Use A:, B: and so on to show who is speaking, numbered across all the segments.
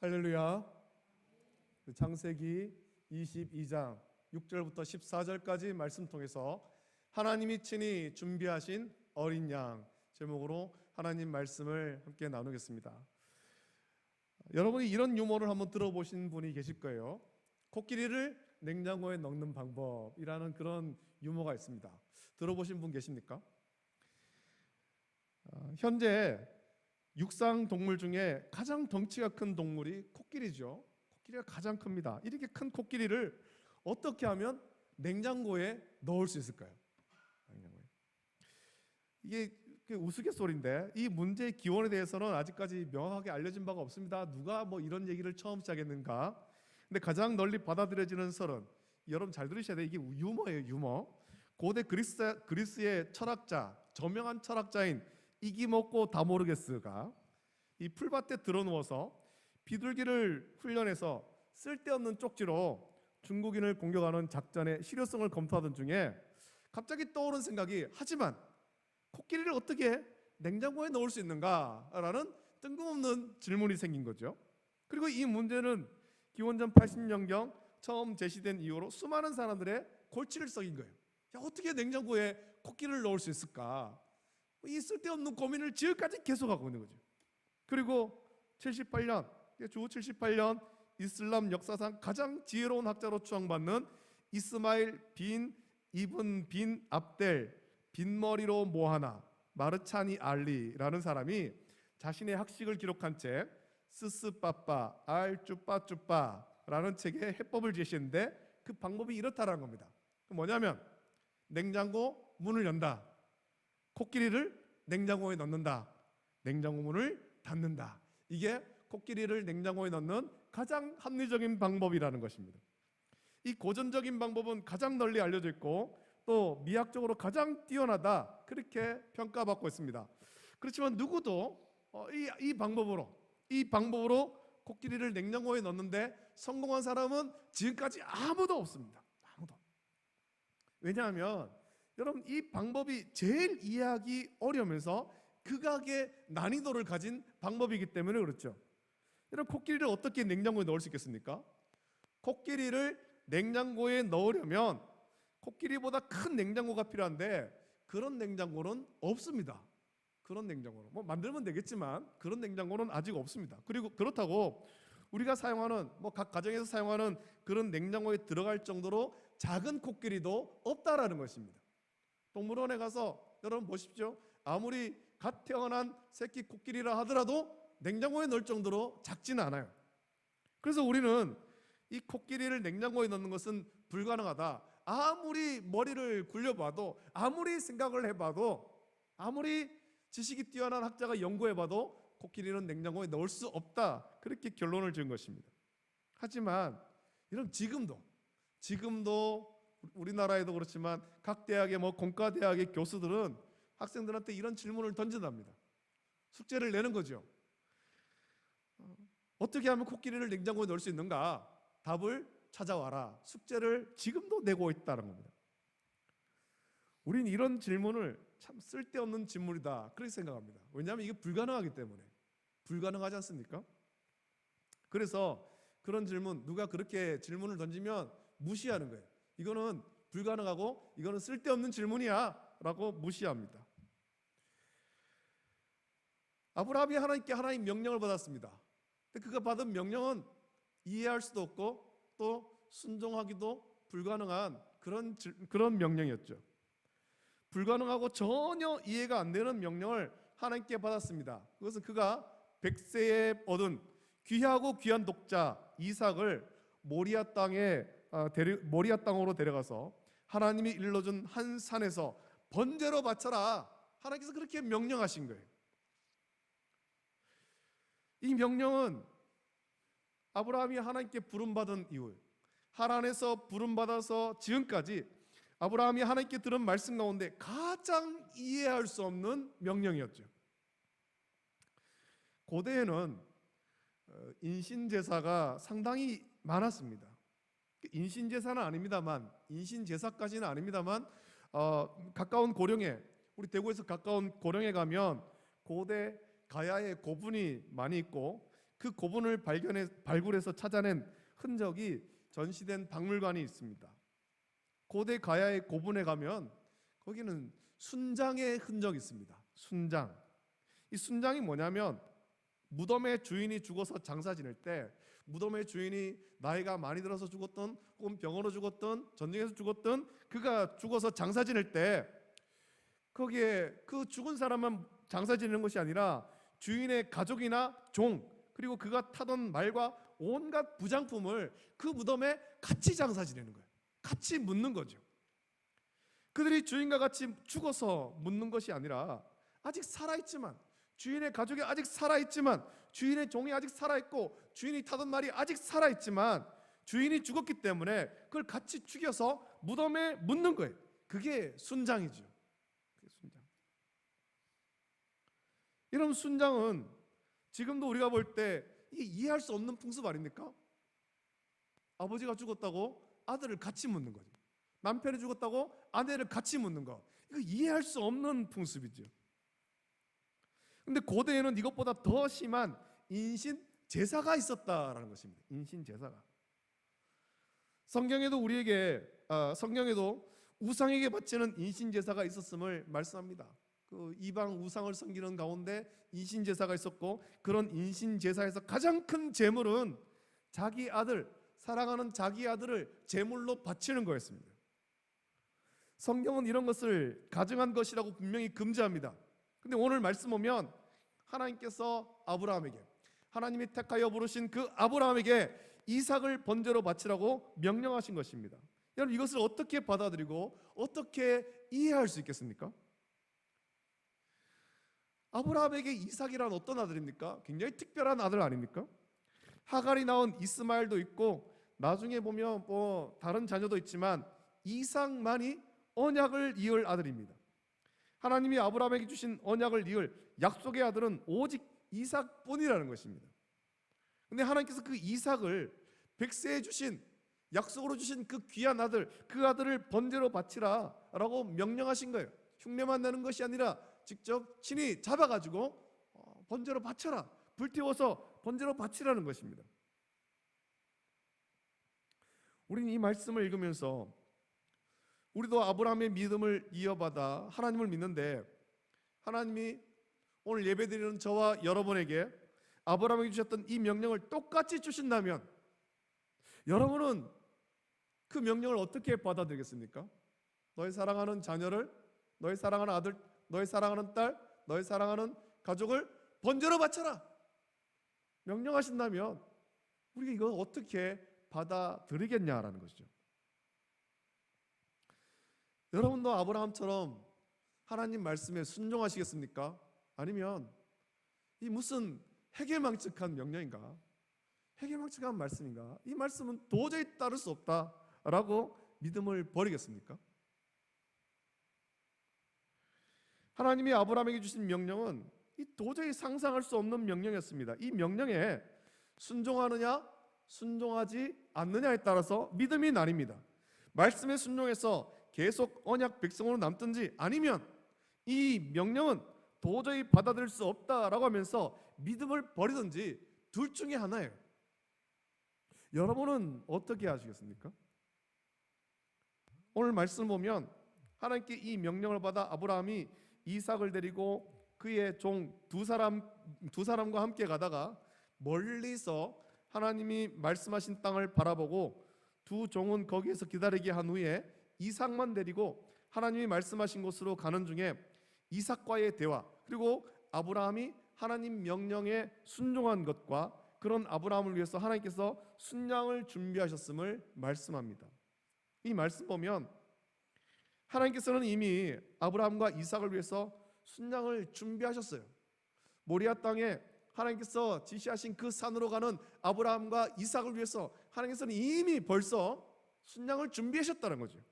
A: 할렐루야. 창세기 22장 6절부터 14절까지 말씀 통해서 하나님이 친히 준비하신 어린 양 제목으로 하나님 말씀을 함께 나누겠습니다. 여러분이 이런 유머를 한번 들어보신 분이 계실 거예요. 코끼리를 냉장고에 넣는 방법이라는 그런 유머가 있습니다. 들어보신 분 계십니까? 현재 육상 동물 중에 가장 덩치가 큰 동물이 코끼리죠. 코끼리가 가장 큽니다. 이렇게 큰 코끼리를 어떻게 하면 냉장고에 넣을 수 있을까요? 냉장고에. 이게 우스갯소리인데 이 문제의 기원에 대해서는 아직까지 명확하게 알려진 바가 없습니다. 누가 이런 얘기를 처음 시작했는가? 근데 가장 널리 받아들여지는 설은, 여러분 잘 들으셔야 돼요. 이게 유머예요, 유머. 고대 그리스의 철학자, 저명한 철학자인 이기먹고 다모르게스가 이 풀밭에 드러누워서 비둘기를 훈련해서 쓸데없는 쪽지로 중국인을 공격하는 작전의 실효성을 검토하던 중에 갑자기 떠오른 생각이, 하지만 코끼리를 어떻게 냉장고에 넣을 수 있는가라는 뜬금없는 질문이 생긴 거죠. 그리고 이 문제는 기원전 80년경 처음 제시된 이후로 수많은 사람들의 골치를 썩인 거예요. 야, 어떻게 냉장고에 코끼리를 넣을 수 있을까? 이 쓸데없는 고민을 지금까지 계속하고 있는 거죠. 그리고 78년, 주 78년 이슬람 역사상 가장 지혜로운 학자로 추앙받는 이스마일 빈 이븐 빈 압델 빈머리로 모하나 마르차니 알리라는 사람이 자신의 학식을 기록한 책 스스빠빠 알쭈빠쭈빠라는 책에 해법을 제시했는데, 그 방법이 이렇다라는 겁니다. 뭐냐면 냉장고 문을 연다, 코끼리를 냉장고에 넣는다, 냉장고 문을 닫는다. 이게 코끼리를 냉장고에 넣는 가장 합리적인 방법이라는 것입니다. 이 고전적인 방법은 가장 널리 알려져 있고 또 미학적으로 가장 뛰어나다, 그렇게 평가받고 있습니다. 그렇지만 누구도 이 방법으로 코끼리를 냉장고에 넣는데 성공한 사람은 지금까지 아무도 없습니다. 아무도. 왜냐하면 여러분, 이 방법이 제일 이해하기 어려우면서 극악의 난이도를 가진 방법이기 때문에 그렇죠. 여러분, 코끼리를 어떻게 냉장고에 넣을 수 있겠습니까? 코끼리를 냉장고에 넣으려면 코끼리보다 큰 냉장고가 필요한데 그런 냉장고는 없습니다. 그런 냉장고는 만들면 되겠지만 그런 냉장고는 아직 없습니다. 그리고 그렇다고 우리가 사용하는 각 가정에서 사용하는 그런 냉장고에 들어갈 정도로 작은 코끼리도 없다라는 것입니다. 동물원에 가서 여러분 보십시오. 아무리 갓 태어난 새끼 코끼리라 하더라도 냉장고에 넣을 정도로 작지는 않아요. 그래서 우리는 이 코끼리를 냉장고에 넣는 것은 불가능하다. 아무리 머리를 굴려봐도, 아무리 생각을 해봐도, 아무리 지식이 뛰어난 학자가 연구해봐도 코끼리는 냉장고에 넣을 수 없다, 그렇게 결론을 지은 것입니다. 하지만 여러분, 지금도 우리나라에도 그렇지만 각 대학의 공과대학의 교수들은 학생들한테 이런 질문을 던진답니다. 숙제를 내는 거죠. 어떻게 하면 코끼리를 냉장고에 넣을 수 있는가? 답을 찾아와라. 숙제를 지금도 내고 있다는 겁니다. 우린 이런 질문을 참 쓸데없는 질문이다, 그렇게 생각합니다. 왜냐하면 이게 불가능하기 때문에. 불가능하지 않습니까? 그래서 그런 질문, 누가 그렇게 질문을 던지면 무시하는 거예요. 이거는 불가능하고 이거는 쓸데없는 질문이야 라고 무시합니다. 아브라함이 하나님께 하나님 명령을 받았습니다. 근데 그가 받은 명령은 이해할 수도 없고 또 순종하기도 불가능한 그런 명령이었죠. 불가능하고 전혀 이해가 안 되는 명령을 하나님께 받았습니다. 그것은 그가 100세에 얻은 귀하고 귀한 독자 이삭을 모리아 땅으로 데려가서 하나님이 일러준 한 산에서 번제로 바쳐라, 하나님께서 그렇게 명령하신 거예요. 이 명령은 아브라함이 하나님께 부름받은 이후, 하란에서 부름받아서 지금까지 아브라함이 하나님께 들은 말씀 가운데 가장 이해할 수 없는 명령이었죠. 고대에는 인신제사가 상당히 많았습니다. 인신제사는 아닙니다만, 인신제사까지는 아닙니다만 가까운 고령에, 우리 대구에서 가까운 고령에 가면 고대 가야의 고분이 많이 있고 그 고분을 발굴해서 찾아낸 흔적이 전시된 박물관이 있습니다. 고대 가야의 고분에 가면 거기는 순장의 흔적이 있습니다. 순장. 이 순장이 뭐냐면 무덤의 주인이 죽어서 장사 지낼 때 무덤의 주인이 나이가 많이 들어서 죽었던 혹은 병으로 죽었던 전쟁에서 죽었던 그가 죽어서 장사 지낼 때 거기에 그 죽은 사람만 장사 지내는 것이 아니라 주인의 가족이나 종 그리고 그가 타던 말과 온갖 부장품을 그 무덤에 같이 장사 지내는 거예요. 같이 묻는 거죠. 그들이 주인과 같이 죽어서 묻는 것이 아니라 아직 살아있지만 주인의 가족이 아직 살아있지만 주인의 종이 아직 살아있고 주인이 타던 말이 아직 살아있지만 주인이 죽었기 때문에 그걸 같이 죽여서 무덤에 묻는 거예요. 그게 순장이죠. 그게 순장. 이런 순장은 지금도 우리가 볼 때 이게 이해할 수 없는 풍습 아닙니까? 아버지가 죽었다고 아들을 같이 묻는 거죠. 남편이 죽었다고 아내를 같이 묻는 거. 이거 이해할 수 없는 풍습이죠. 근데 고대에는 이것보다 더 심한 인신 제사가 있었다라는 것입니다. 인신 제사가. 성경에도 우상에게 바치는 인신 제사가 있었음을 말씀합니다. 그 이방 우상을 섬기는 가운데 인신 제사가 있었고 그런 인신 제사에서 가장 큰 제물은 자기 아들, 사랑하는 자기 아들을 제물로 바치는 거였습니다. 성경은 이런 것을 가증한 것이라고 분명히 금지합니다. 근데 오늘 말씀 보면 하나님께서 아브라함에게 하나님이 택하여 부르신 그 아브라함에게 이삭을 번제로 바치라고 명령하신 것입니다. 여러분 이것을 어떻게 받아들이고 어떻게 이해할 수 있겠습니까? 아브라함에게 이삭이란 어떤 아들입니까? 굉장히 특별한 아들 아닙니까? 하갈이 낳은 이스마엘도 있고 나중에 보면 다른 자녀도 있지만 이삭만이 언약을 이을 아들입니다. 하나님이 아브라함에게 주신 언약을 이을 약속의 아들은 오직 이삭뿐이라는 것입니다. 근데 하나님께서 그 이삭을 백세에 주신 약속으로 주신 그 귀한 아들, 그 아들을 번제로 바치라라고 명령하신 거예요. 흉내만 내는 것이 아니라 직접 친히 잡아가지고 번제로 바쳐라, 불태워서 번제로 바치라는 것입니다. 우리는 이 말씀을 읽으면서 우리도 아브라함의 믿음을 이어받아 하나님을 믿는데 하나님이 오늘 예배드리는 저와 여러분에게 아브라함에게 주셨던 이 명령을 똑같이 주신다면 여러분은 그 명령을 어떻게 받아들이겠습니까? 너희 사랑하는 자녀를, 너희 사랑하는 아들, 너희 사랑하는 딸, 너희 사랑하는 가족을 번제로 바쳐라 명령하신다면 우리가 이걸 어떻게 받아들이겠냐라는 것이죠. 여러분도 아브라함처럼 하나님 말씀에 순종하시겠습니까? 아니면 이 무슨 해괴망측한 명령인가? 해괴망측한 말씀인가? 이 말씀은 도저히 따를 수 없다라고 믿음을 버리겠습니까? 하나님이 아브라함에게 주신 명령은 이 도저히 상상할 수 없는 명령이었습니다. 이 명령에 순종하느냐 순종하지 않느냐에 따라서 믿음이 나뉩니다. 말씀에 순종해서 계속 언약 백성으로 남든지 아니면 이 명령은 도저히 받아들일 수 없다라고 하면서 믿음을 버리든지 둘 중에 하나예요. 여러분은 어떻게 하시겠습니까? 오늘 말씀 보면 하나님께 이 명령을 받아 아브라함이 이삭을 데리고 그의 종 두 사람과 함께 가다가 멀리서 하나님이 말씀하신 땅을 바라보고 두 종은 거기에서 기다리게 한 후에 이삭만 데리고 하나님이 말씀하신 곳으로 가는 중에 이삭과의 대화 그리고 아브라함이 하나님 명령에 순종한 것과 그런 아브라함을 위해서 하나님께서 순양을 준비하셨음을 말씀합니다. 이 말씀 보면 하나님께서는 이미 아브라함과 이삭을 위해서 순양을 준비하셨어요. 모리아 땅에 하나님께서 지시하신 그 산으로 가는 아브라함과 이삭을 위해서 하나님께서는 이미 벌써 순양을 준비하셨다는 거죠.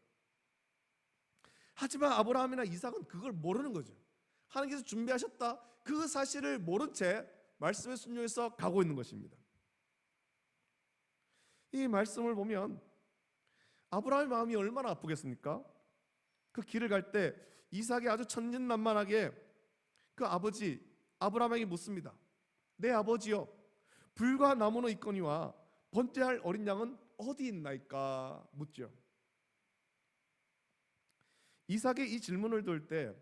A: 하지만 아브라함이나 이삭은 그걸 모르는 거죠. 하나님께서 준비하셨다 그 사실을 모른 채 말씀에 순종해서 가고 있는 것입니다. 이 말씀을 보면 아브라함의 마음이 얼마나 아프겠습니까? 그 길을 갈 때 이삭이 아주 천진난만하게 그 아버지 아브라함에게 묻습니다. 내 아버지여, 불과 나무는 있거니와 번제할 어린 양은 어디 있나이까 묻죠. 이삭의 이 질문을 들을 때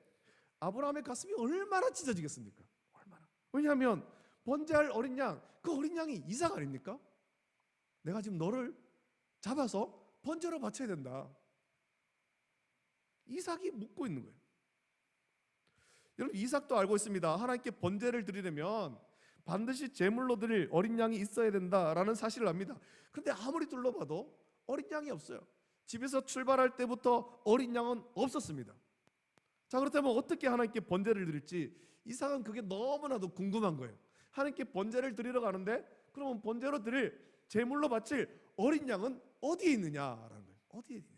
A: 아브라함의 가슴이 얼마나 찢어지겠습니까? 얼마나. 왜냐하면 번제할 어린 양, 그 어린 양이 이삭 아닙니까? 내가 지금 너를 잡아서 번제로 바쳐야 된다. 이삭이 묻고 있는 거예요. 여러분, 이삭도 알고 있습니다. 하나님께 번제를 드리려면 반드시 제물로 드릴 어린 양이 있어야 된다라는 사실을 압니다. 그런데 아무리 둘러봐도 어린 양이 없어요. 집에서 출발할 때부터 어린 양은 없었습니다. 자, 그렇다면 어떻게 하나님께 번제를 드릴지 이삭은 그게 너무나도 궁금한 거예요. 하나님께 번제를 드리러 가는데 그러면 번제로 드릴 제물로 바칠 어린 양은 어디에 있느냐라는 거예요. 어디에 있느냐.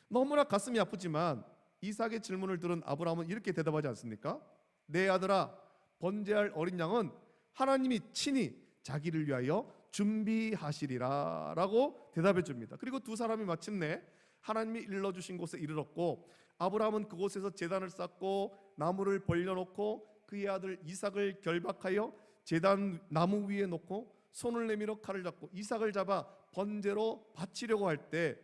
A: 너무나 가슴이 아프지만 이삭의 질문을 들은 아브라함은 이렇게 대답하지 않습니까? 내 아들아, 번제할 어린 양은 하나님이 친히 자기를 위하여 준비하시리라 라고 대답해 줍니다. 그리고 두 사람이 마침내 하나님이 일러주신 곳에 이르렀고, 아브라함은 그곳에서 제단을 쌓고 나무를 벌려놓고 그의 아들 이삭을 결박하여 제단 나무 위에 놓고 손을 내밀어 칼을 잡고 이삭을 잡아 번제로 바치려고 할 때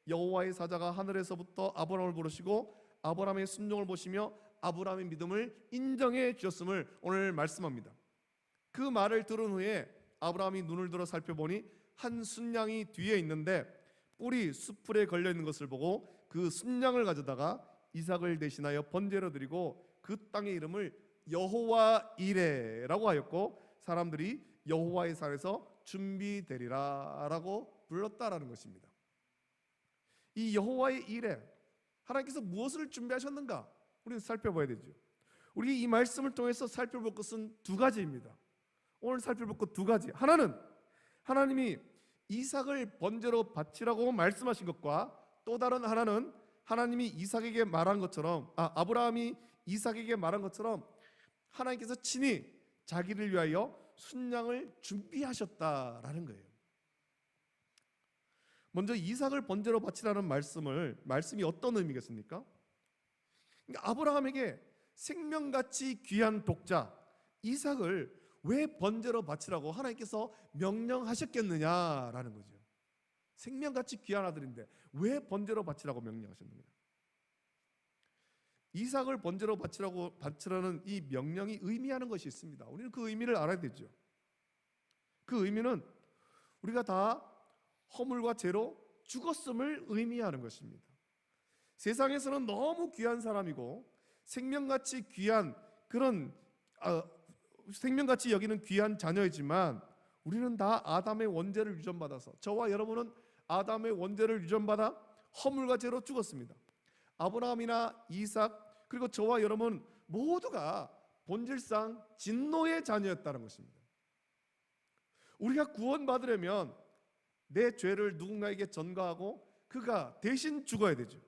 A: 여호와의 사자가 하늘에서부터 아브라함을 부르시고 아브라함의 순종을 보시며 아브라함의 믿음을 인정해 주셨음을 오늘 말씀합니다. 그 말을 들은 후에 아브라함이 눈을 들어 살펴보니 한 순양이 뒤에 있는데 뿔이 숯불에 걸려 있는 것을 보고 그 순양을 가져다가 이삭을 대신하여 번제로 드리고 그 땅의 이름을 여호와 이레라고 하였고 사람들이 여호와의 산에서 준비되리라라고 불렀다라는 것입니다. 이 여호와의 이레, 하나님께서 무엇을 준비하셨는가 우리는 살펴봐야 되죠. 우리 이 말씀을 통해서 살펴볼 것은 두 가지입니다. 오늘 살펴볼 것 두 가지. 하나는 하나님이 이삭을 번제로 바치라고 말씀하신 것과 또 다른 하나는 하나님이 이삭에게 말한 것처럼 아브라함이 이삭에게 말한 것처럼 하나님께서 친히 자기를 위하여 순양을 준비하셨다라는 거예요. 먼저 이삭을 번제로 바치라는 말씀이 어떤 의미겠습니까? 그러니까 아브라함에게 생명같이 귀한 독자 이삭을 왜 번제로 바치라고 하나님께서 명령하셨겠느냐라는 거죠. 생명같이 귀한 아들인데 왜 번제로 바치라고 명령하셨느냐. 이삭을 번제로 바치라는 이 명령이 의미하는 것이 있습니다. 우리는 그 의미를 알아야 되죠. 그 의미는 우리가 다 허물과 죄로 죽었음을 의미하는 것입니다. 세상에서는 너무 귀한 사람이고 생명같이 귀한 그런 생명같이 여기는 귀한 자녀이지만 우리는 다 아담의 원죄를 유전받아서 저와 여러분은 아담의 원죄를 유전받아 허물과 죄로 죽었습니다. 아브라함이나 이삭 그리고 저와 여러분 모두가 본질상 진노의 자녀였다는 것입니다. 우리가 구원받으려면 내 죄를 누군가에게 전가하고 그가 대신 죽어야 되죠.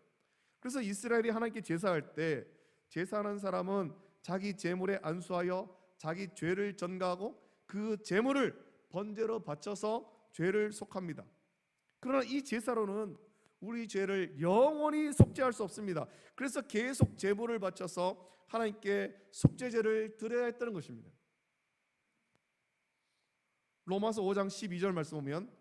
A: 그래서 이스라엘이 하나님께 제사할 때 제사하는 사람은 자기 제물에 안수하여 자기 죄를 전가하고 그 제물을 번제로 바쳐서 죄를 속합니다. 그러나 이 제사로는 우리 죄를 영원히 속죄할 수 없습니다. 그래서 계속 제물을 바쳐서 하나님께 속죄제를 드려야 했다는 것입니다. 로마서 5장 12절 말씀 보면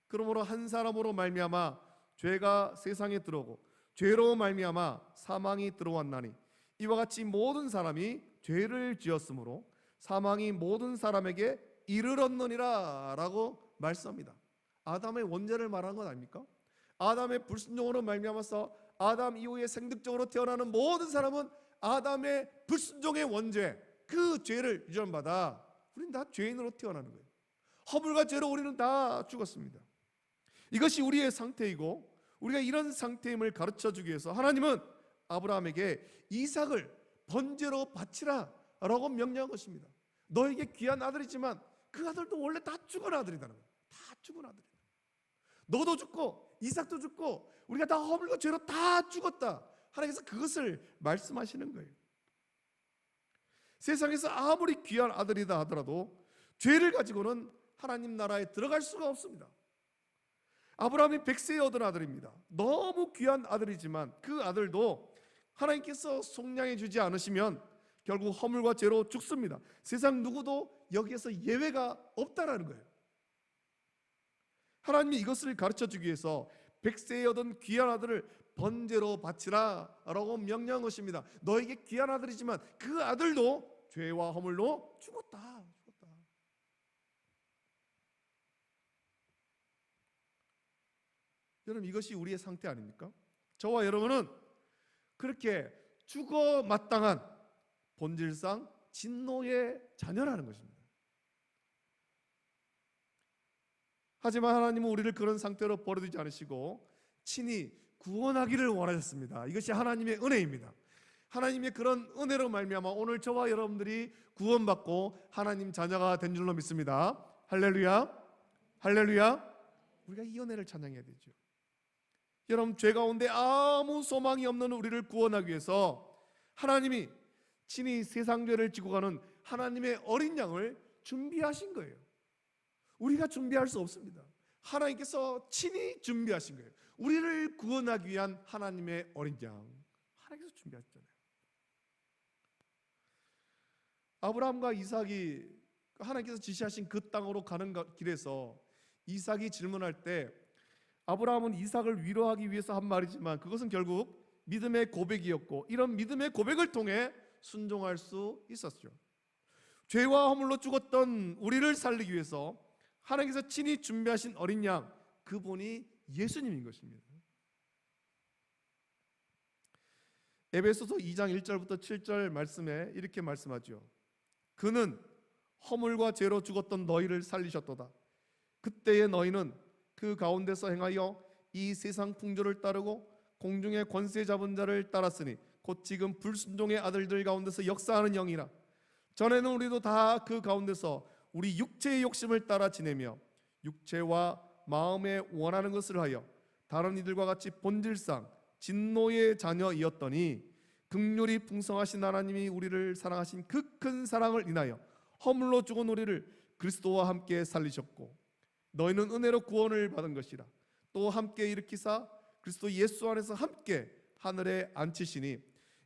A: 그러므로 한 사람으로 말미암아 죄가 세상에 들어오고 죄로 말미암아 사망이 들어왔나니 이와 같이 모든 사람이 죄를 지었으므로 사망이 모든 사람에게 이르렀느니라 라고 말씀합니다. 아담의 원죄를 말하는 건 아닙니까? 아담의 불순종으로 말미암아서 아담 이후에 생득적으로 태어나는 모든 사람은 아담의 불순종의 원죄 그 죄를 유전받아 우리는 다 죄인으로 태어나는 거예요. 허물과 죄로 우리는 다 죽었습니다. 이것이 우리의 상태이고 우리가 이런 상태임을 가르쳐주기 위해서 하나님은 아브라함에게 이삭을 번제로 바치라 라고 명령한 것입니다. 너에게 귀한 아들이지만 그 아들도 원래 다 죽은 아들이라는 거예요. 다 죽은 아들이다. 너도 죽고 이삭도 죽고 우리가 다 허물과 죄로 다 죽었다. 하나님께서 그것을 말씀하시는 거예요. 세상에서 아무리 귀한 아들이다 하더라도 죄를 가지고는 하나님 나라에 들어갈 수가 없습니다. 아브라함이 100세에 얻은 아들입니다. 너무 귀한 아들이지만 그 아들도 하나님께서 속량해 주지 않으시면 결국 허물과 죄로 죽습니다. 세상 누구도 여기에서 예외가 없다라는 거예요. 하나님이 이것을 가르쳐주기 위해서 백세에 얻은 귀한 아들을 번제로 바치라 라고 명령한 것입니다. 너에게 귀한 아들이지만 그 아들도 죄와 허물로 죽었다. 여러분, 이것이 우리의 상태 아닙니까? 저와 여러분은 그렇게 죽어 마땅한 본질상 진노의 자녀라는 것입니다. 하지만 하나님은 우리를 그런 상태로 버려두지 않으시고 친히 구원하기를 원하셨습니다. 이것이 하나님의 은혜입니다. 하나님의 그런 은혜로 말미암아 오늘 저와 여러분들이 구원받고 하나님 자녀가 된 줄로 믿습니다. 할렐루야, 할렐루야. 우리가 이 은혜를 찬양해야 되죠. 여러분, 죄 가운데 아무 소망이 없는 우리를 구원하기 위해서 하나님이 친히 세상 죄를 지고 가는 하나님의 어린 양을 준비하신 거예요. 우리가 준비할 수 없습니다. 하나님께서 친히 준비하신 거예요. 우리를 구원하기 위한 하나님의 어린 양, 하나님께서 준비하셨잖아요. 아브라함과 이삭이 하나님께서 지시하신 그 땅으로 가는 길에서 이삭이 질문할 때 아브라함은 이삭을 위로하기 위해서 한 말이지만 그것은 결국 믿음의 고백이었고, 이런 믿음의 고백을 통해 순종할 수 있었죠. 죄와 허물로 죽었던 우리를 살리기 위해서 하나님께서 친히 준비하신 어린 양, 그분이 예수님인 것입니다. 에베소서 2장 1절부터 7절 말씀에 이렇게 말씀하죠. 그는 허물과 죄로 죽었던 너희를 살리셨도다. 그때의 너희는 그 가운데서 행하여 이 세상 풍조를 따르고 공중의 권세 잡은 자를 따랐으니 곧 지금 불순종의 아들들 가운데서 역사하는 영이라. 전에는 우리도 다 그 가운데서 우리 육체의 욕심을 따라 지내며 육체와 마음에 원하는 것을 하여 다른 이들과 같이 본질상 진노의 자녀이었더니 긍휼이 풍성하신 하나님이 우리를 사랑하신 그 큰 사랑을 인하여 허물로 죽은 우리를 그리스도와 함께 살리셨고, 너희는 은혜로 구원을 받은 것이라. 또 함께 일으키사 그리스도 예수 안에서 함께 하늘에 앉히시니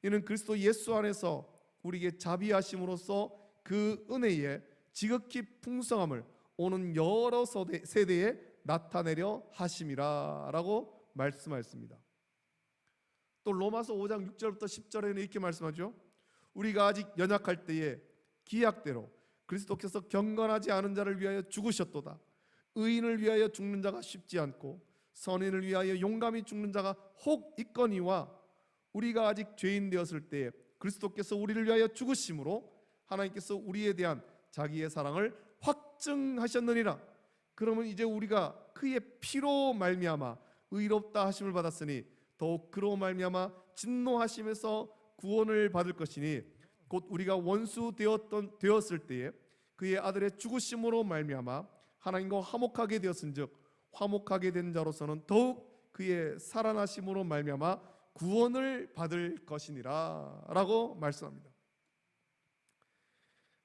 A: 이는 그리스도 예수 안에서 우리에게 자비하심으로써 그 은혜의 지극히 풍성함을 오는 여러 세대에 나타내려 하심이라 라고 말씀하였습니다. 또 로마서 5장 6절부터 10절에는 이렇게 말씀하죠. 우리가 아직 연약할 때에 기약대로 그리스도께서 경건하지 않은 자를 위하여 죽으셨도다. 의인을 위하여 죽는 자가 쉽지 않고 선인을 위하여 용감히 죽는 자가 혹 있거니와, 우리가 아직 죄인 되었을 때에 그리스도께서 우리를 위하여 죽으심으로 하나님께서 우리에 대한 자기의 사랑을 확증하셨느니라. 그러면 이제 우리가 그의 피로 말미암아 의롭다 하심을 받았으니 더욱 그로 말미암아 진노하심에서 구원을 받을 것이니, 곧 우리가 원수 되었을 때에 그의 아들의 죽으심으로 말미암아 하나님과 화목하게 되었은즉 화목하게 된 자로서는 더욱 그의 살아나심으로 말미암아 구원을 받을 것이니라 라고 말씀합니다.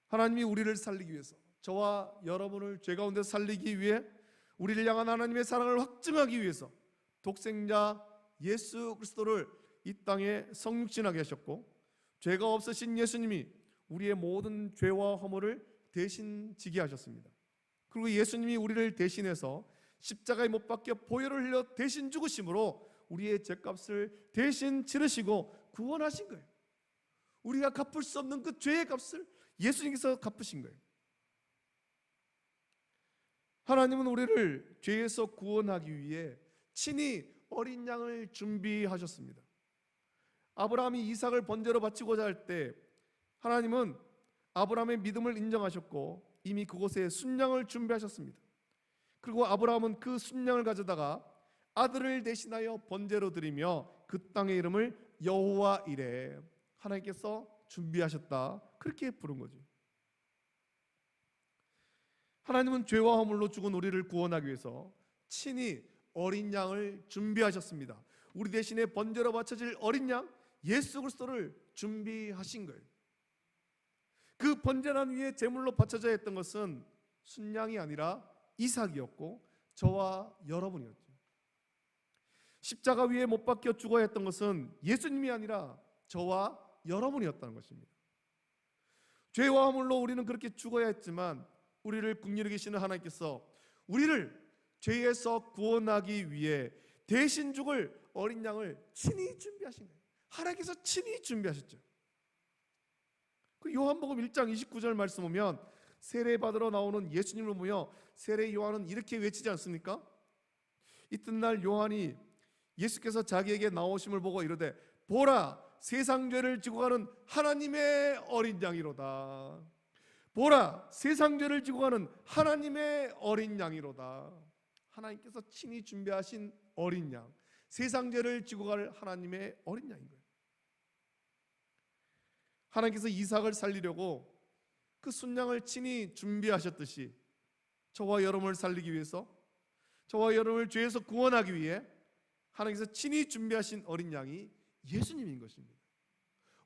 A: 하나님이 우리를 살리기 위해서, 저와 여러분을 죄 가운데 살리기 위해, 우리를 향한 하나님의 사랑을 확증하기 위해서 독생자 예수 그리스도를 이 땅에 성육신하게 하셨고, 죄가 없으신 예수님이 우리의 모든 죄와 허물을 대신 지게 하셨습니다. 그리고 예수님이 우리를 대신해서 십자가에 못 박혀 보혈을 흘려 대신 죽으심으로 우리의 죄값을 대신 치르시고 구원하신 거예요. 우리가 갚을 수 없는 그 죄의 값을 예수님께서 갚으신 거예요. 하나님은 우리를 죄에서 구원하기 위해 친히 어린 양을 준비하셨습니다. 아브라함이 이삭을 번제로 바치고자 할 때 하나님은 아브라함의 믿음을 인정하셨고 이미 그곳에 순양을 준비하셨습니다. 그리고 아브라함은 그 순양을 가져다가 아들을 대신하여 번제로 드리며 그 땅의 이름을 여호와 이레, 하나님께서 준비하셨다, 그렇게 부른 거죠. 하나님은 죄와 허물로 죽은 우리를 구원하기 위해서 친히 어린 양을 준비하셨습니다. 우리 대신에 번제로 바쳐질 어린 양 예수 그리스도를 준비하신 거예요. 그 번제단 위에 제물로 바쳐져야 했던 것은 순양이 아니라 이삭이었고 저와 여러분이었죠. 십자가 위에 못 박혀 죽어야 했던 것은 예수님이 아니라 저와 여러분이었다는 것입니다. 죄와 허물로 우리는 그렇게 죽어야 했지만 우리를 긍휼히 계시는 하나님께서 우리를 죄에서 구원하기 위해 대신 죽을 어린 양을 친히 준비하신 거예요. 하나님께서 친히 준비하셨죠. 그 요한복음 1장 29절 말씀 보면 세례받으러 나오는 예수님을 보며 세례 요한은 이렇게 외치지 않습니까? 이튿날 요한이 예수께서 자기에게 나오심을 보고 이르되 보라 세상 죄를 지고 가는 하나님의 어린 양이로다. 보라 세상 죄를 지고 가는 하나님의 어린 양이로다. 하나님께서 친히 준비하신 어린 양, 세상 죄를 지고 갈 하나님의 어린 양인 거예요. 하나님께서 이삭을 살리려고 그 순양을 친히 준비하셨듯이 저와 여러분을 살리기 위해서, 저와 여러분을 죄에서 구원하기 위해 하나님께서 친히 준비하신 어린 양이 예수님인 것입니다.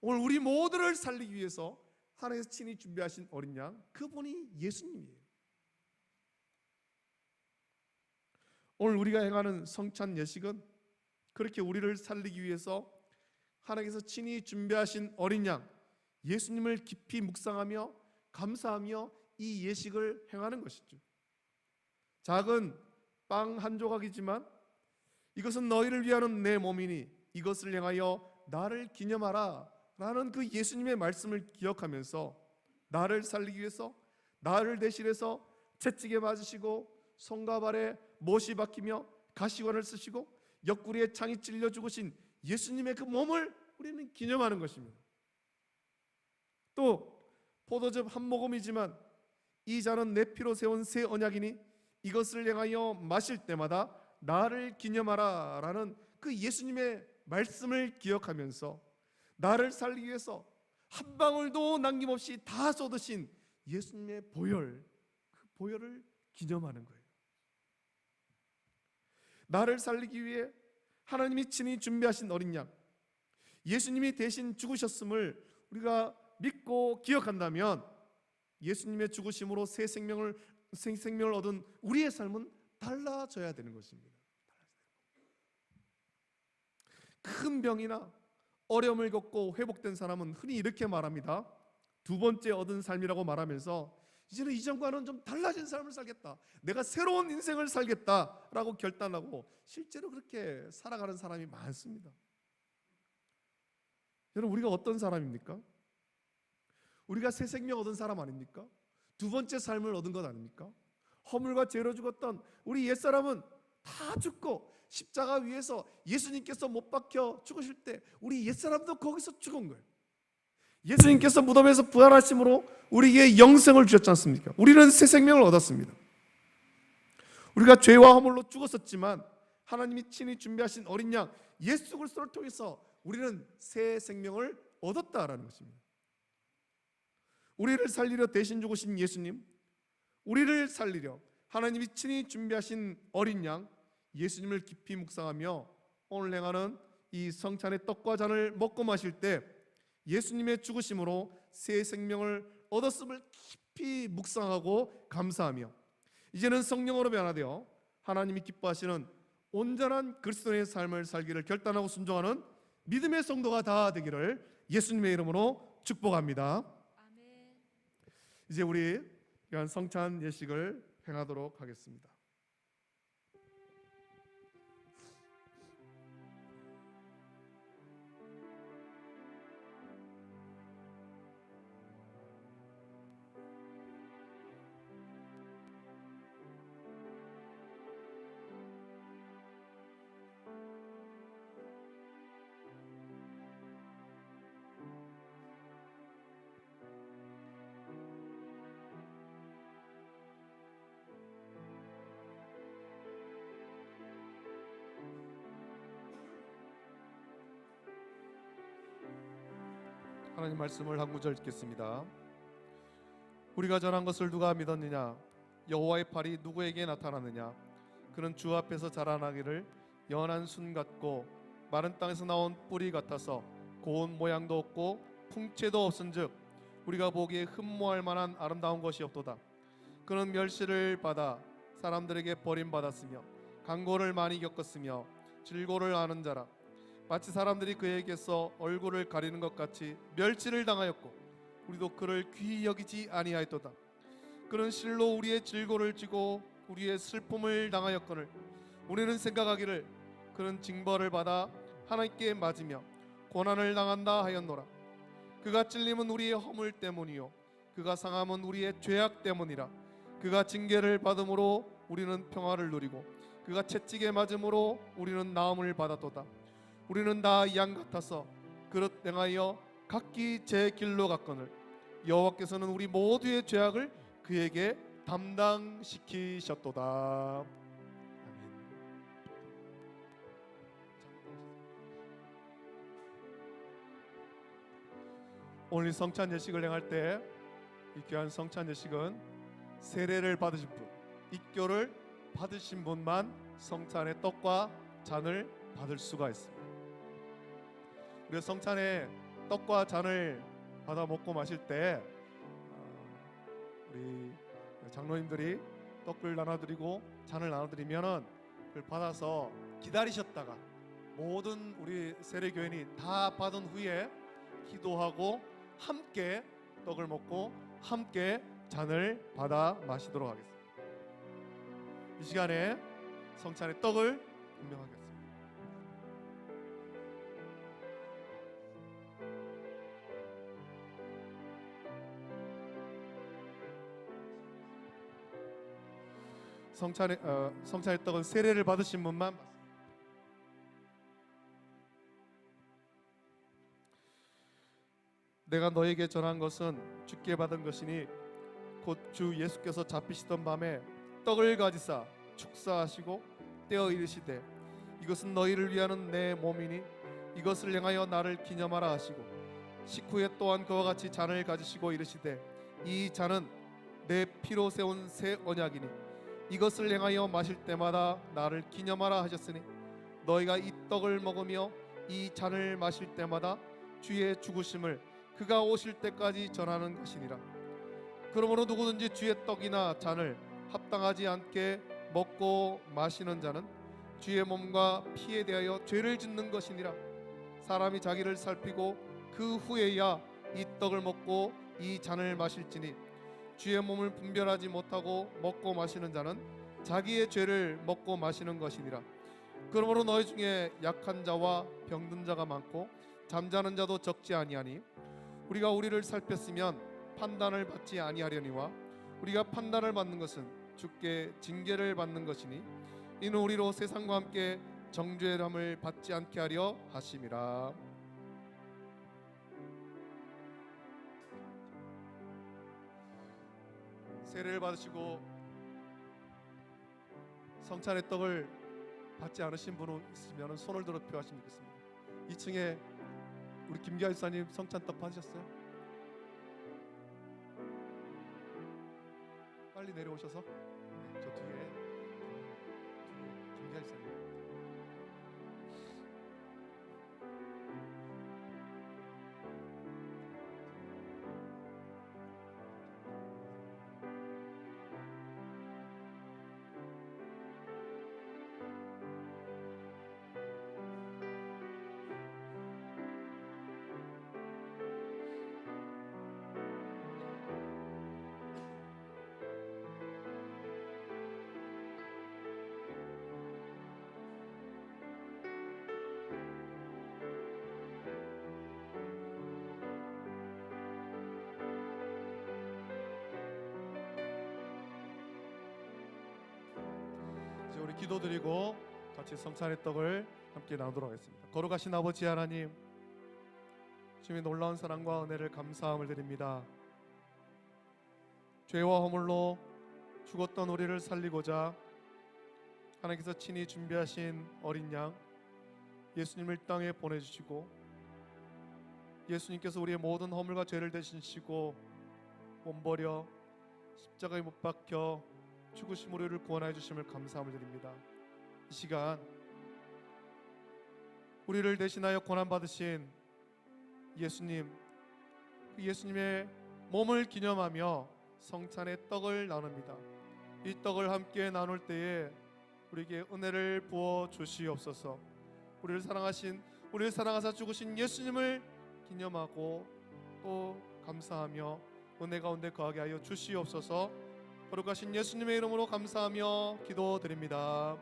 A: 오늘 우리 모두를 살리기 위해서 하나님께서 친히 준비하신 어린 양, 그분이 예수님이에요. 오늘 우리가 행하는 성찬 예식은 그렇게 우리를 살리기 위해서 하나님께서 친히 준비하신 어린 양 예수님을 깊이 묵상하며 감사하며 이 예식을 행하는 것이죠. 작은 빵 한 조각이지만 이것은 너희를 위하는 내 몸이니 이것을 행하여 나를 기념하라 라는 그 예수님의 말씀을 기억하면서 나를 살리기 위해서 나를 대신해서 채찍에 맞으시고 손과 발에 못이 박히며 가시관을 쓰시고 옆구리에 창이 찔려 죽으신 예수님의 그 몸을 우리는 기념하는 것입니다. 또 포도즙 한 모금이지만 이 잔은 내 피로 세운 새 언약이니 이것을 행하여 마실 때마다 나를 기념하라 라는 그 예수님의 말씀을 기억하면서 나를 살리기 위해서 한 방울도 남김없이 다 쏟으신 예수님의 보혈, 그 보혈을 기념하는 거예요. 나를 살리기 위해 하나님이 친히 준비하신 어린 양 예수님이 대신 죽으셨음을 우리가 믿고 기억한다면 예수님의 죽으심으로 새 생명을 얻은 우리의 삶은 달라져야 되는 것입니다. 큰 병이나 어려움을 겪고 회복된 사람은 흔히 이렇게 말합니다. 두 번째 얻은 삶이라고 말하면서 이제는 이전과는 좀 달라진 삶을 살겠다, 내가 새로운 인생을 살겠다라고 결단하고 실제로 그렇게 살아가는 사람이 많습니다. 여러분, 우리가 어떤 사람입니까? 우리가 새 생명 얻은 사람 아닙니까? 두 번째 삶을 얻은 것 아닙니까? 허물과 죄로 죽었던 우리 옛사람은 다 죽고 십자가 위에서 예수님께서 못 박혀 죽으실 때 우리 옛사람도 거기서 죽은 거예요. 예수님께서 무덤에서 부활하심으로 우리에게 영생을 주셨지 않습니까? 우리는 새 생명을 얻었습니다. 우리가 죄와 허물로 죽었었지만 하나님이 친히 준비하신 어린 양 예수 그리스도를 통해서 우리는 새 생명을 얻었다라는 것입니다. 우리를 살리려 대신 죽으신 예수님, 우리를 살리려 하나님이 친히 준비하신 어린 양 예수님을 깊이 묵상하며 오늘 행하는 이 성찬의 떡과 잔을 먹고 마실 때 예수님의 죽으심으로 새 생명을 얻었음을 깊이 묵상하고 감사하며 이제는 성령으로 변화되어 하나님이 기뻐하시는 온전한 그리스도의 삶을 살기를 결단하고 순종하는 믿음의 성도가 다 되기를 예수님의 이름으로 축복합니다.
B: 아멘.
A: 이제 우리 성찬 예식을 행하도록 하겠습니다. 하나님 말씀을 한 구절 읽겠습니다. 우리가 전한 것을 누가 믿었느냐? 여호와의 팔이 누구에게 나타났느냐? 그는 주 앞에서 자라나기를 연한 순 같고 마른 땅에서 나온 뿌리 같아서 고운 모양도 없고 풍채도 없은즉 우리가 보기에 흠모할 만한 아름다운 것이 없도다. 그는 멸시를 받아 사람들에게 버림받았으며 강고를 많이 겪었으며 질고를 아는 자라. 마치 사람들이 그에게서 얼굴을 가리는 것 같이 멸시를 당하였고
B: 우리도 그를 귀히 여기지 아니하였도다. 그는 실로 우리의 질고를 지고 우리의 슬픔을 당하였거늘 우리는 생각하기를 그는 징벌을 받아 하나님께 맞으며 고난을 당한다 하였노라. 그가 찔림은 우리의 허물 때문이요 그가 상함은 우리의 죄악 때문이라. 그가 징계를 받음으로 우리는 평화를 누리고 그가 채찍에 맞음으로 우리는 나음을 받았도다. 우리는 다 양 같아서 그릇 행하여 각기 제 길로 갔거늘 여호와께서는 우리 모두의 죄악을 그에게 담당시키셨도다. 아멘.
A: 오늘 성찬 예식을 행할 때 이 귀한 성찬 예식은 세례를 받으신 분, 입교를 받으신 분만 성찬의 떡과 잔을 받을 수가 있습니다. 우리 성찬의 떡과 잔을 받아 먹고 마실 때 우리 장로님들이 떡을 나눠드리고 잔을 나눠드리면은 그걸 받아서 기다리셨다가 모든 우리 세례교인이 다 받은 후에 기도하고 함께 떡을 먹고 함께 잔을 받아 마시도록 하겠습니다. 이 시간에 성찬의 떡을 분명하겠습니다. 성찬의 떡은 세례를 받으신 분만 받습니다.
B: 내가 너에게 전한 것은 주께 받은 것이니 곧 주 예수께서 잡히시던 밤에 떡을 가지사 축사하시고 떼어 이르시되 이것은 너희를 위하는 내 몸이니 이것을 행하여 나를 기념하라 하시고 식후에 또한 그와 같이 잔을 가지시고 이르시되 이 잔은 내 피로 세운 새 언약이니 이것을 행하여 마실 때마다 나를 기념하라 하셨으니 너희가 이 떡을 먹으며 이 잔을 마실 때마다 주의 죽으심을 그가 오실 때까지 전하는 것이니라. 그러므로 누구든지 주의 떡이나 잔을 합당하지 않게 먹고 마시는 자는 주의 몸과 피에 대하여 죄를 짓는 것이니라. 사람이 자기를 살피고 그 후에야 이 떡을 먹고 이 잔을 마실지니 주의 몸을 분별하지 못하고 먹고 마시는 자는 자기의 죄를 먹고 마시는 것이니라. 그러므로 너희 중에 약한 자와 병든 자가 많고 잠자는 자도 적지 아니하니 우리가 우리를 살폈으면 판단을 받지 아니하려니와 우리가 판단을 받는 것은 주께 징계를 받는 것이니 이는 우리로 세상과 함께 정죄함을 받지 않게 하려 하심이라.
A: 세례를 받으시고 성찬의 떡을 받지 않으신 분은 있으면 손을 들어 표하시면 되겠습니다. 2층에 우리 김기아 집사님 성찬떡 받으셨어요? 빨리 내려오셔서 저 뒤에 김기아 집사님. 이제 우리 기도드리고 같이 성찬의 떡을 함께 나누도록 하겠습니다. 거룩하신 아버지 하나님, 주님의 놀라운 사랑과 은혜를 감사함을 드립니다. 죄와 허물로 죽었던 우리를 살리고자 하나님께서 친히 준비하신 어린 양 예수님을 땅에 보내주시고 예수님께서 우리의 모든 허물과 죄를 대신시고 몸버려 십자가에 못 박혀 죽으심 우리를 구원하여 주심을 감사함을 드립니다. 이 시간 우리를 대신하여 고난받으신 예수님, 그 예수님의 몸을 기념하며 성찬의 떡을 나눕니다. 이 떡을 함께 나눌 때에 우리에게 은혜를 부어 주시옵소서. 우리를 사랑하사 죽으신 예수님을 기념하고 또
B: 감사하며 은혜 가운데 거하게 하여 주시옵소서. 거룩하신 예수님의 이름으로 감사하며 기도드립니다.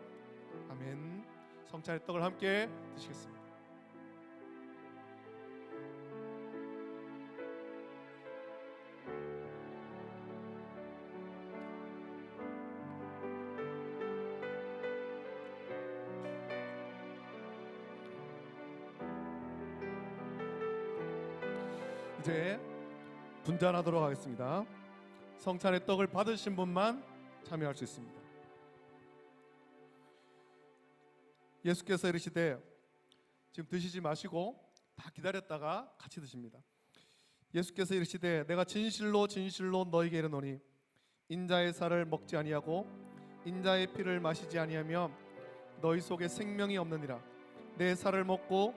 B: 아멘. 성찬의 떡을 함께 드시겠습니다. 이제 분잔하도록 하겠습니다. 성찬의 떡을 받으신 분만 참여할 수 있습니다. 예수께서 이르시되, 지금 드시지 마시고 다 기다렸다가 같이 드십니다. 예수께서 이르시되, 내가 진실로 진실로 너희에게 이르노니 인자의 살을 먹지 아니하고 인자의 피를 마시지 아니하며 너희 속에 생명이 없느니라. 내 살을 먹고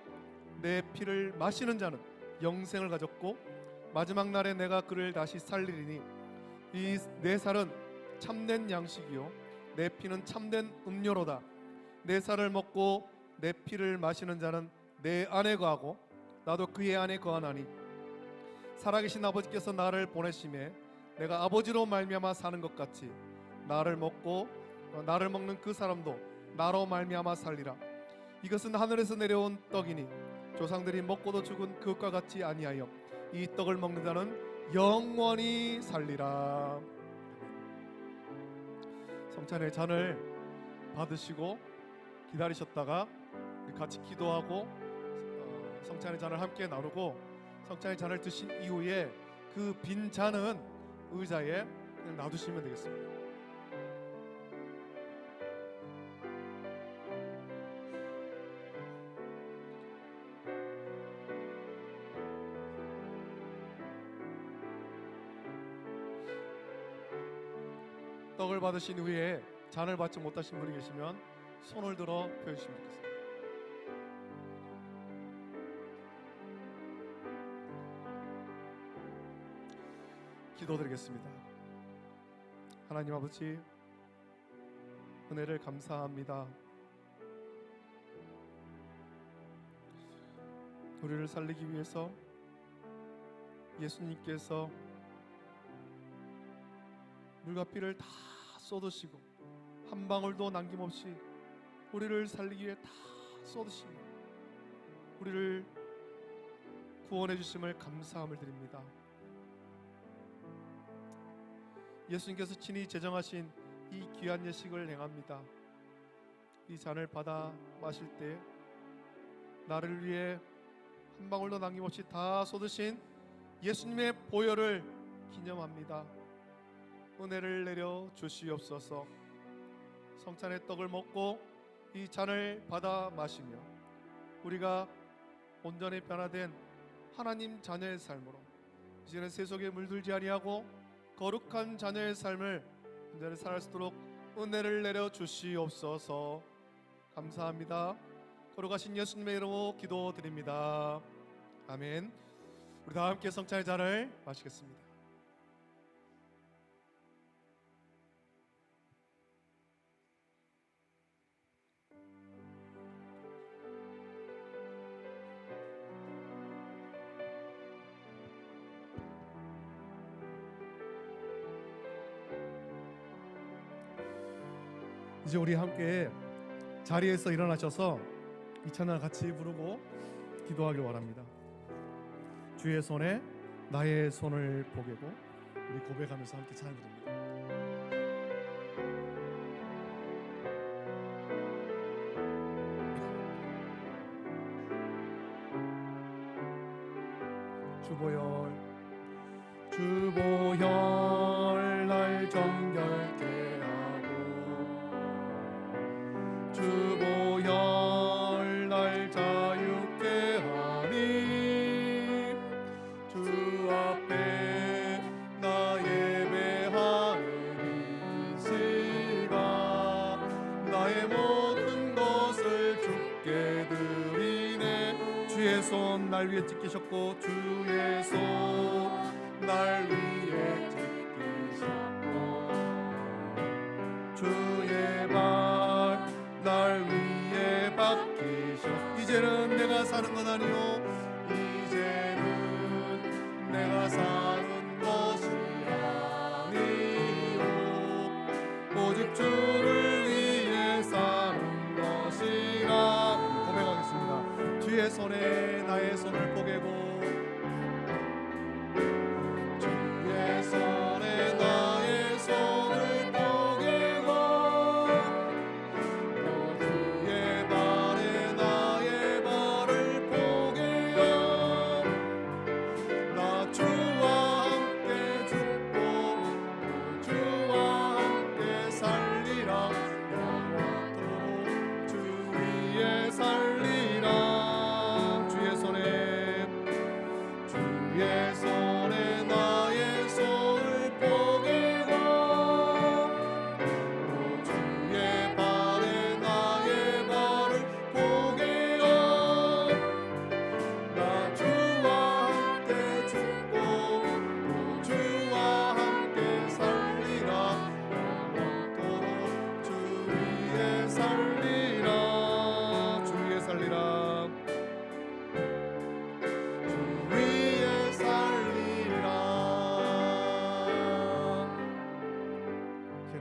B: 내 피를 마시는 자는 영생을 가졌고 마지막 날에 내가 그를 다시 살리리니 이 내 살은 참된 양식이요 내 피는 참된 음료로다. 내 살을 먹고 내 피를 마시는 자는 내 안에 거하고 나도 그의 안에 거하나니 살아계신 아버지께서 나를 보내심에 내가 아버지로 말미암아 사는 것 같이 나를 먹는 그 사람도 나로 말미암아 살리라. 이것은 하늘에서 내려온 떡이니 조상들이 먹고도 죽은 그것과 같이 아니하여 이 떡을 먹는 자는 영원히 살리라. 성찬의 잔을 받으시고 기다리셨다가 같이 기도하고 성찬의 잔을 함께 나누고 성찬의 잔을 드신 이후에 그 빈 잔은 의자에 그냥 놔두시면 되겠습니다. 떡을 받으신 후에 잔을 받지 못하신 분이 계시면 손을 들어 펴주시면 좋겠습니다. 기도드리겠습니다. 하나님 아버지, 은혜를 감사합니다. 우리를 살리기 위해서 예수님께서 물과 피를 다 쏟으시고 한 방울도 남김없이 우리를 살리기 위해 다 쏟으시며 우리를 구원해 주심을 감사함을 드립니다. 예수님께서 친히 제정하신 이 귀한 예식을 행합니다. 이 잔을 받아 마실 때 나를 위해 한 방울도 남김없이 다 쏟으신 예수님의 보혈을 기념합니다. 은혜를 내려 주시옵소서. 성찬의 떡을 먹고 이 잔을 받아 마시며 우리가 온전히 변화된 하나님 자녀의 삶으로 이제는 세속에 물들지 아니하고 거룩한 자녀의 삶을 온전히 살 수 있도록 은혜를 내려 주시옵소서. 감사합니다. 거룩하신 예수님의 이름으로 기도드립니다. 아멘. 우리 다 함께 성찬의 잔을 마시겠습니다.
A: 이제 우리 함께 자리에서 일어나셔서 이 찬양을 같이 부르고 기도하길 바랍니다. 주의 손에 나의 손을 보게고 우리 고백하면서 함께 찬양 드립니다. 주보혈 날 정결케 하고 주보혈 날 자유케 하니 주 앞에 나 예배하리시라. 나의 모든 것을 주께 드리네. 주의 손 날 위에 찍히셨고 주의 손 날 위에 찍히셨고 주의 발 날 위에 박히셨. 이제는 내가 사는 건 아니요 이제는 내가
B: 사는 것이 아니오 오직 주를 위해 사는 것이라.
A: 고백하겠습니다. 주의 손에 나의 손을 포개고
B: 주의 손에 나의 손을 포개고 또 주의 발에 나의 발을 포개어 나 주와 함께 죽고 또 주와 함께 살리라. 영원토록 주 위에 살리라. 주의 손에 나의 손을 포개고 또 주의 발에 나의 발을 포개어 나 주와 함께 죽고 또 주와 함께 살리라. 영원토록 주 위에 살리라. 주 위에 살리라.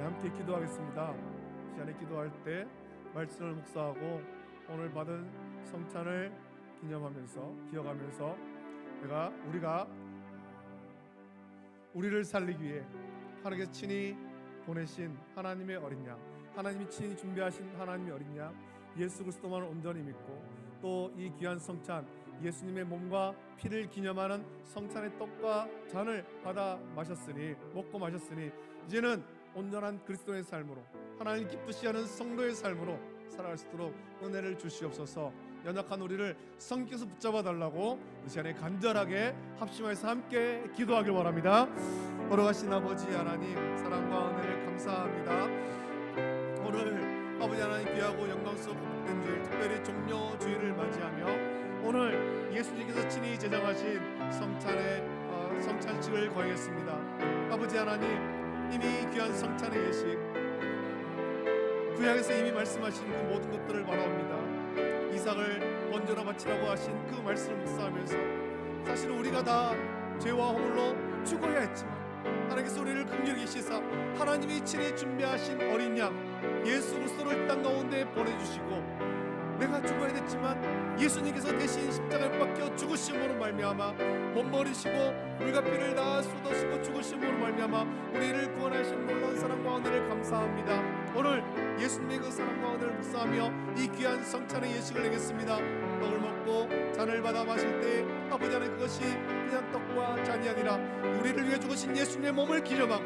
A: 함께 기도하겠습니다. 시간에 기도할 때 말씀을 묵상하고 오늘 받은 성찬을 기억하면서 우리가 우리를 살리기 위해 하나님께서 친히 보내신 하나님의 어린 양, 하나님이 친히 준비하신 하나님의 어린 양 예수 그리스도만을 온전히 믿고 또 이 귀한 성찬 예수님의 몸과 피를 기념하는 성찬의 떡과 잔을 받아 먹고 마셨으니 이제는 온전한 그리스도의 삶으로 하나님 기쁘시 하는 성도의 삶으로 살아갈 수 있도록 은혜를 주시옵소서. 연약한 우리를 성령께서 붙잡아 달라고 이 시간에 간절하게 합심해서 함께 기도하길 바랍니다. 걸어가신 아버지 하나님, 사랑과 은혜를 감사합니다. 오늘 아버지 하나님 귀하고 영광스럽고 복된 주일, 특별히 종려 주일을 맞이하며 오늘 예수님께서 친히 제정하신 성찬식을 거행했습니다. 아버지 하나님, 이미 귀한 성찬의 예식, 구약에서 이미 말씀하신 그 모든 것들을 바라옵니다. 이삭을 번제로 바치라고 하신 그 말씀을 묵상하면서 사실 우리가 다 죄와 허물로 죽어야 했지만 하나님께서 우리를 긍휼히 계시사 하나님이 친히 준비하신 어린 양 예수 그리스도를 땅 가운데 보내주시고 내가 죽어야 됐지만 예수님께서 대신 십자가에 박혀 죽으심으로 말미암아 못 버리시고 물과 피를 다 쏟으시고 죽으심으로 말미암아 우리를 구원하신 놀라운 사랑과 은혜를 감사합니다. 오늘 예수님의 그 사랑과 은혜를 묵상하며 이 귀한 성찬의 예식을 행했습니다. 떡을 먹고 잔을 받아 마실 때 아버지 하나님, 그것이 그냥 떡과 잔이 아니라 우리를 위해 죽으신 예수님의 몸을 기념하고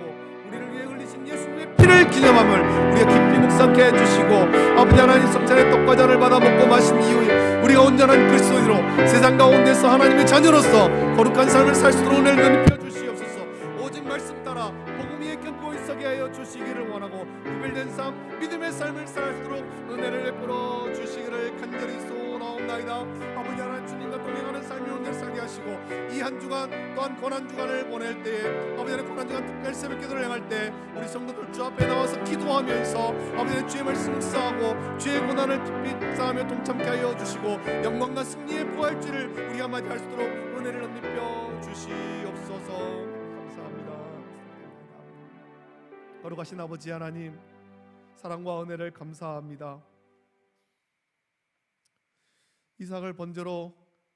A: 우리를 위해 흘리신 예수님의 피를 기념함을 우리가 깊이 묵상케 해주시고 아버지 하나님, 성찬의 떡과 잔을 받아 먹고 마신 이후에 우리가 온전한 그리스도인으로 세상 가운데서 하나님의 자녀로서 거룩한 삶을 살 수 있도록 은혜를 높여 주시옵소서. 오직 말씀 따라 복음 위에 견고히 서게 하여 주시기를 원하고 구별된 삶, 믿음의 삶을 살 수 있도록 은혜를 베풀어 주시기를 간절히 소원하옵나이다. 아버지 하나님, 주님과 동행하는 삶을 오늘 살게 하시고 이 한 주간 또한 고난 주간을 보낼 때에 아버지 하나님, 고난 주간 특별 새벽 기도를 행할 때 우리 성도들 주 앞에 나와서 기도하면서 아버지 하나님, 주의 말씀을 묵상하고 주의 고난을 깊이 묵상하며 동참케 하여 주시고 영광과 승리의 부활주를 우리가 맞이할 수 있도록 은혜를 넘겨 주시옵소서. 감사합니다. 거룩하신 아버지 하나님, 사랑과 은혜를 감사합니다. 이삭을 번제로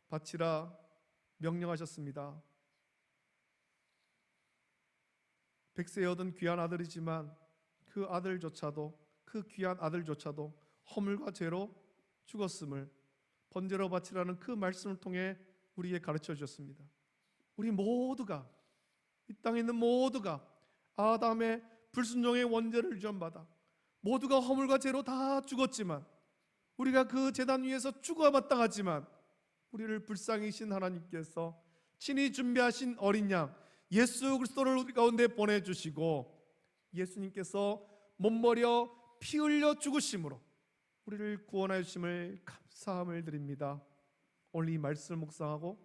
A: 바치라 명령하셨습니다. 100세에 얻은 귀한 아들이지만 그 귀한 아들조차도 허물과 죄로 죽었음을 번제로 바치라는 그 말씀을 통해 우리에게 가르쳐 주셨습니다. 우리 모두가, 이 땅에 있는 모두가 아담의 불순종의 원죄를 주전받아 모두가 허물과 죄로 다 죽었지만 우리가 그 제단 위에서 죽어 마땅하지만 우리를 불쌍히신 하나님께서 친히 준비하신 어린 양 예수 그리스도를 우리 가운데 보내주시고 예수님께서 몸버려 피 흘려 죽으심으로 우리를 구원하여 주심을 감사함을 드립니다. 오늘 이 말씀을 묵상하고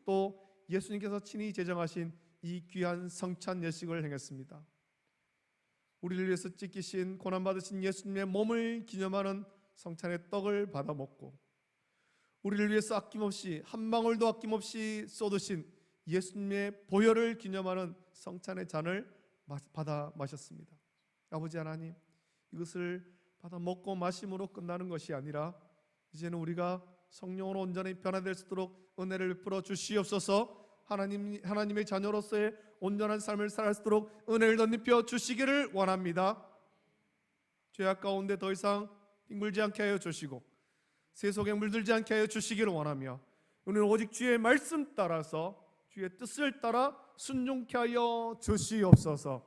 A: 또 예수님께서 친히 제정하신 이 귀한 성찬 예식을 행했습니다. 우리를 위해서 찢기신 고난받으신 예수님의 몸을 기념하는 성찬의 떡을 받아 먹고 우리를 위해서 아낌없이 한 방울도 아낌없이 쏟으신 예수님의 보혈을 기념하는 성찬의 잔을 받아 마셨습니다. 아버지 하나님, 이것을 받아 먹고 마심으로 끝나는 것이 아니라 이제는 우리가 성령으로 온전히 변화될 수 있도록 은혜를 베풀어 주시옵소서. 하나님의 자녀로서의 온전한 삶을 살 수 있도록 은혜를 덧입혀 주시기를 원합니다. 죄악 가운데 더 이상 뒹굴지 않게 하여 주시고 세속에 물들지 않게 하여 주시기를 원하며, 오늘 오직 주의 말씀 따라서 주의 뜻을 따라 순종케 하여 주시옵소서.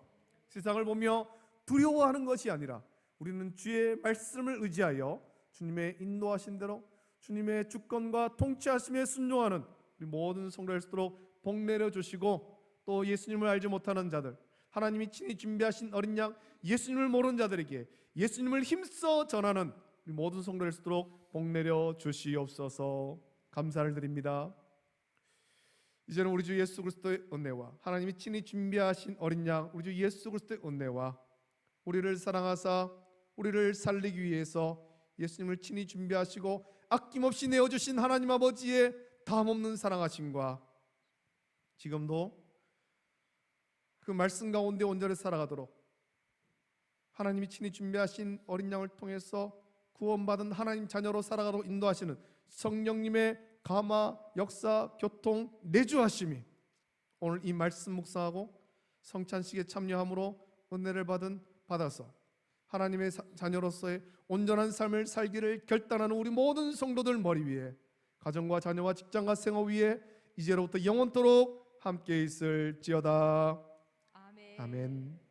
A: 세상을 보며 두려워하는 것이 아니라 우리는 주의 말씀을 의지하여 주님의 인도하신 대로 주님의 주권과 통치하심에 순종하는 우리 모든 성도될 수 있도록 복 내려 주시고, 또 예수님을 알지 못하는 자들, 하나님이 친히 준비하신 어린 양 예수님을 모르는 자들에게 예수님을 힘써 전하는 우리 모든 성도될 수 있도록 복 내려 주시옵소서. 감사를 드립니다. 이제는 우리 주 예수 그리스도의 은혜와 하나님이 친히 준비하신 어린 양 우리 주 예수 그리스도의 은혜와 우리를 사랑하사 우리를 살리기 위해서 예수님을 친히 준비하시고 아낌없이 내어주신 하나님 아버지의 다함없는 사랑하심과 지금도 그 말씀 가운데 온전히 살아가도록 하나님이 친히 준비하신 어린 양을 통해서 구원받은 하나님 자녀로 살아가도록 인도하시는 성령님의 감화, 역사, 교통, 내주하심이 오늘 이 말씀 묵상하고 성찬식에 참여함으로 은혜를 받아서 하나님의 자녀로서의 온전한 삶을 살기를 결단하는 우리 모든 성도들 머리 위에, 가정과 자녀와 직장과 생활 위에 이제로부터 영원토록 함께 있을지어다.
C: 아멘.
A: 아멘.